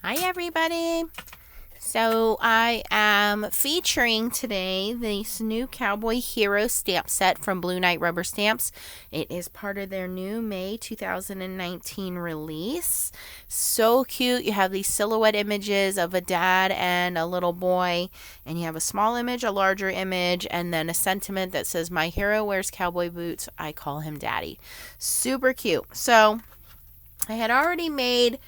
Hi everybody! So I am featuring today this new Cowboy Hero stamp set from Blue Knight Rubber Stamps. It is part of their new May 2019 release. So cute. You have these silhouette images of a dad and a little boy, and you have a small image, a larger image, and then a sentiment that says, "My hero wears cowboy boots. I call him daddy." Super cute. So I had already made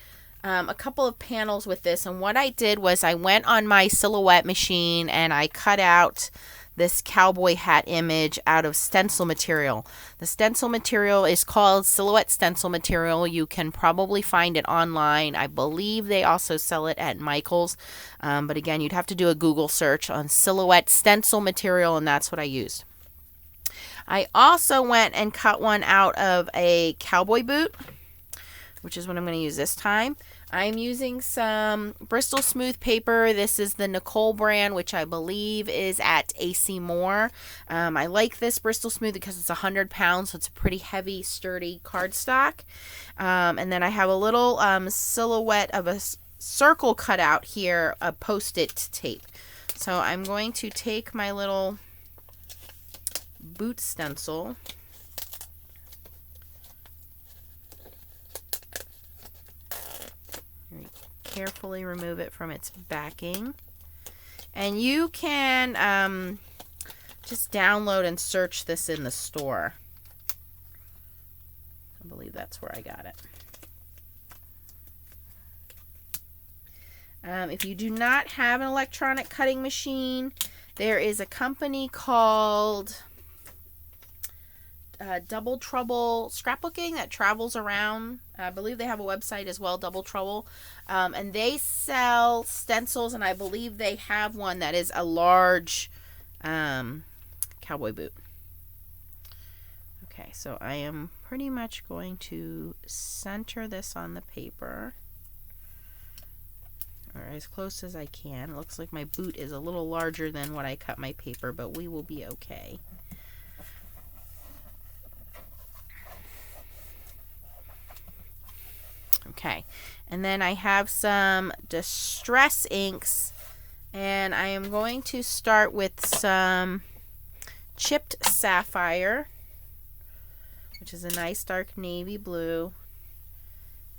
a couple of panels with this, and what I did was I went on my silhouette machine and I cut out this cowboy hat image out of stencil material. The stencil material is called silhouette stencil material. You can probably find it online. I believe they also sell it at Michael's, but again, you'd have to do a Google search on silhouette stencil material, and that's what I used. I also went and cut one out of a cowboy boot, which is what I'm going to use this time. I'm using some Bristol Smooth paper. This is the Nicole brand, which I believe is at AC Moore. I like this Bristol Smooth because it's 100 pounds, so it's a pretty heavy, sturdy cardstock. And then I have a little silhouette of a circle cut out here, a Post-it tape. So I'm going to take my little boot stencil, carefully remove it from its backing, and you can just download and search this in the store. I believe that's where I got it. If you do not have an electronic cutting machine, there is a company called Double Trouble Scrapbooking that travels around. I believe they have a website as well, Double Trouble, and they sell stencils, and I believe they have one that is a large cowboy boot. Okay, so I am pretty much going to center this on the paper, or as close as I can. It looks like my boot is a little larger than what I cut my paper, but we will be okay. Okay, and then I have some distress inks, and I am going to start with some chipped sapphire, which is a nice dark navy blue.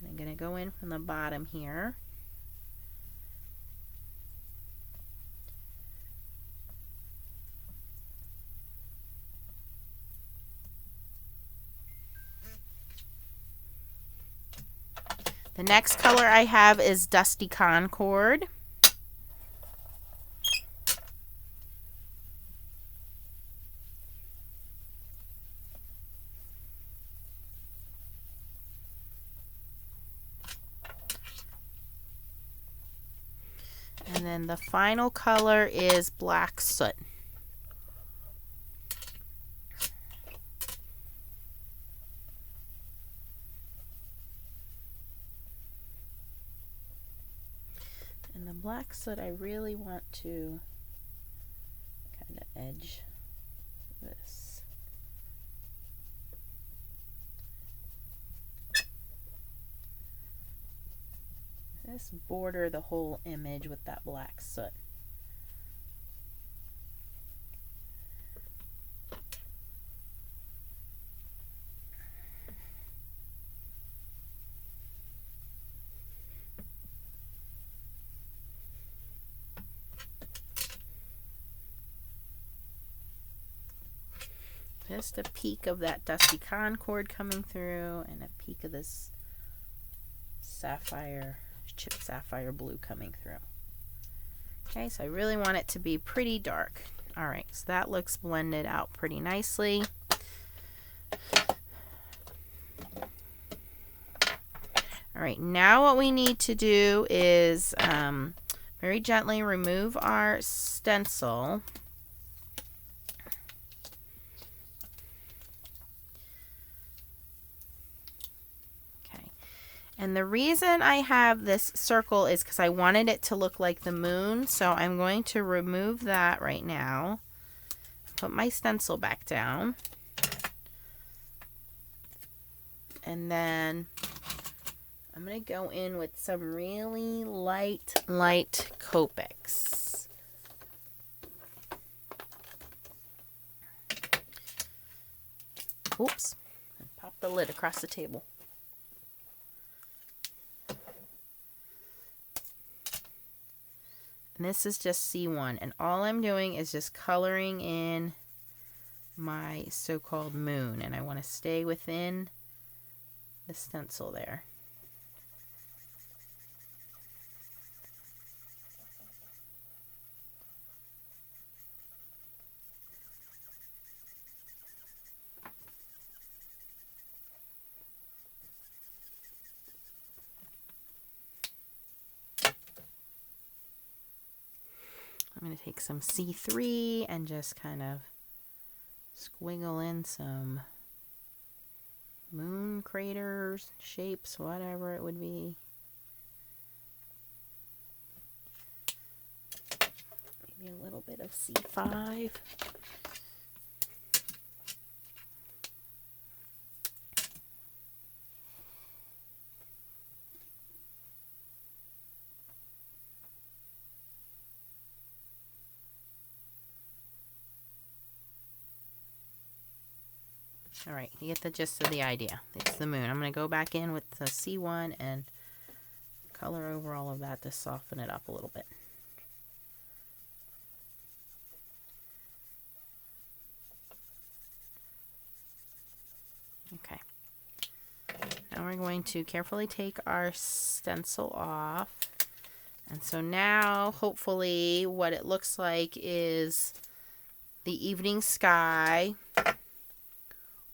And I'm going to go in from the bottom here. The next color I have is Dusty Concord. And then the final color is Black Soot. And the black soot, I really want to kind of edge this. Just border the whole image with that black soot. Just a peek of that Dusty Concord coming through, and a peek of this sapphire, chipped sapphire blue coming through. Okay, so I really want it to be pretty dark. Alright, so that looks blended out pretty nicely. Alright, now what we need to do is very gently remove our stencil. And the reason I have this circle is because I wanted it to look like the moon. So I'm going to remove that right now. Put my stencil back down. And then I'm going to go in with some really light Copics. Oops. Pop the lid across the table. And this is just C1. And all I'm doing is just coloring in my so-called moon. And I want to stay within the stencil there. I'm going to take some C3 and just kind of squiggle in some moon craters, shapes, whatever it would be. Maybe a little bit of C5. All right, you get the gist of the idea. It's the moon. I'm going to go back in with the C1 and color over all of that to soften it up a little bit. Okay. Now we're going to carefully take our stencil off. And so now, hopefully, what it looks like is the evening sky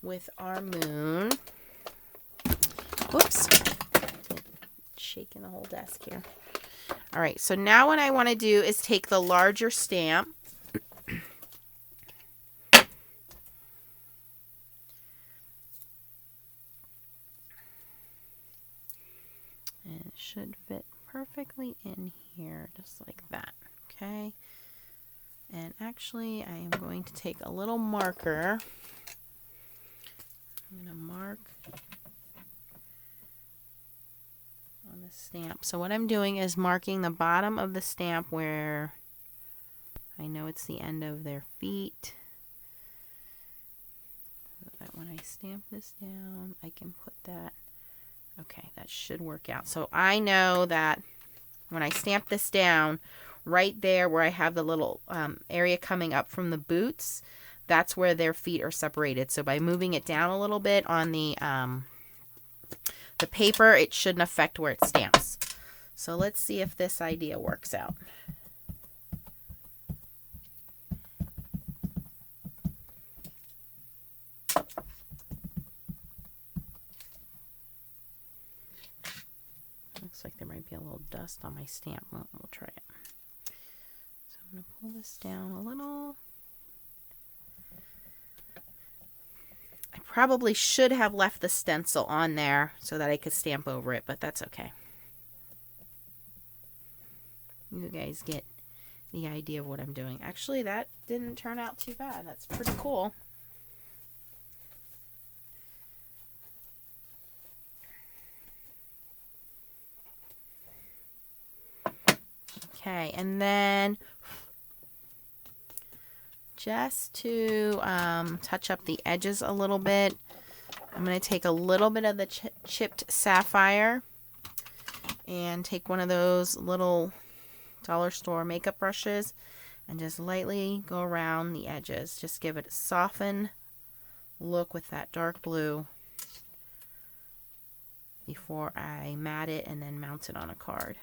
with our moon. Whoops. Shaking the whole desk here. All right, so now what I want to do is take the larger stamp. And it should fit perfectly in here, just like that. Okay. And actually, I am going to take a little marker. I'm going to mark on the stamp. So what I'm doing is marking the bottom of the stamp where I know it's the end of their feet. So that when I stamp this down, I can put that. Okay, that should work out. So I know that when I stamp this down, right there where I have the little area coming up from the boots, that's where their feet are separated. So by moving it down a little bit on the paper, it shouldn't affect where it stamps. So let's see if this idea works out. Looks like there might be a little dust on my stamp. Well, we'll try it. So I'm going to pull this down a little. I probably should have left the stencil on there so that I could stamp over it, but that's okay. You guys get the idea of what I'm doing. Actually, that didn't turn out too bad. That's pretty cool. Okay, and then just to touch up the edges a little bit, I'm going to take a little bit of the chipped sapphire and take one of those little dollar store makeup brushes and just lightly go around the edges. Just give it a soften look with that dark blue before I mat it and then mount it on a card.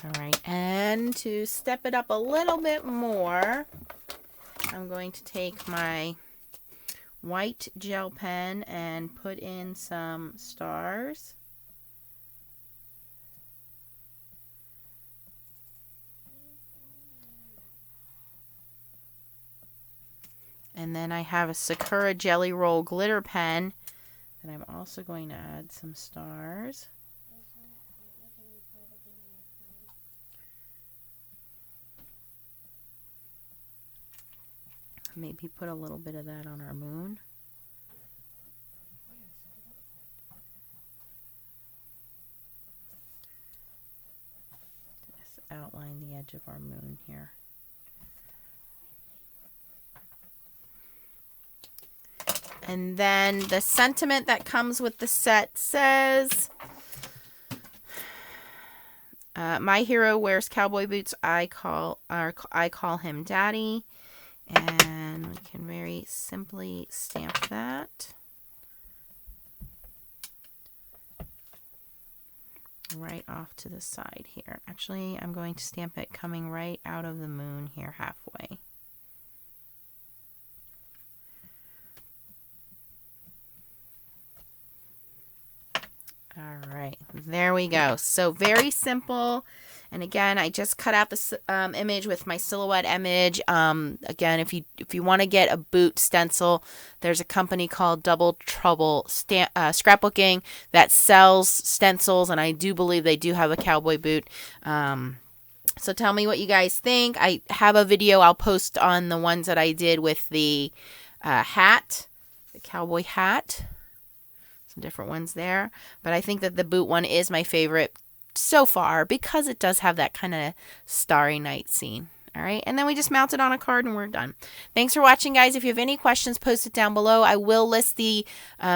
All right, and to step it up a little bit more, I'm going to take my white gel pen and put in some stars. And then I have a Sakura Jelly Roll glitter pen. And I'm also going to add some stars. Maybe put a little bit of that on our moon. Just outline the edge of our moon here. And then the sentiment that comes with the set says, my hero wears cowboy boots. I call him Daddy. And we can very simply stamp that right off to the side here. Actually, I'm going to stamp it coming right out of the moon here halfway. All right, there we go. So very simple. And again, I just cut out the image with my silhouette image. Again, if you want to get a boot stencil, there's a company called Double Trouble Scrapbooking that sells stencils, and I do believe they do have a cowboy boot. So tell me what you guys think. I have a video I'll post on the ones that I did with the hat, the cowboy hat. Some different ones there, but I think that the boot one is my favorite so far because it does have that kind of starry night scene. All right, and then we just mount it on a card and we're done. Thanks for watching, guys. If you have any questions, post it down below. I will list the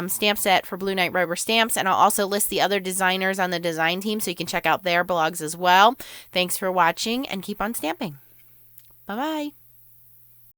stamp set for Blue Knight Rubber Stamps, and I'll also list the other designers on the design team so you can check out their blogs as well. Thanks for watching and keep on stamping. Bye-bye.